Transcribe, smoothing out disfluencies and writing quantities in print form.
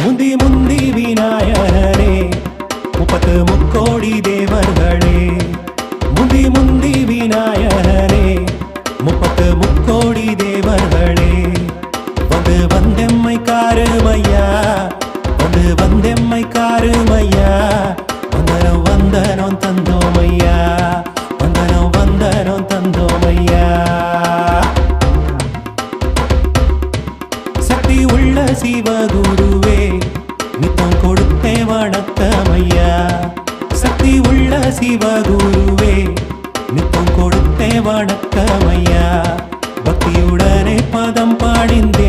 முந்தி முந்தி விநாயகரே முப்பத்து முக்கோடி தேவர்களே முந்தி முந்தி விநாயகரே முப்பத்து முக்கோடி தேவர்களே வந்து வந்தெம்மை காருமையா வந்து வந்தெம்மை காருமையா வந்தனம் வந்தனம் தந்தோமையா வந்தனம் வந்தனம் தந்தோமையா சக்தி உள்ள சிவகுருவே நித்தம் கொடுத்தே வணக்கமையா சக்தி உள்ள சிவகுருவே நித்தம் கொடுத்தே வணக்கமையா பக்தியுடனே பதம் பாடிந்தே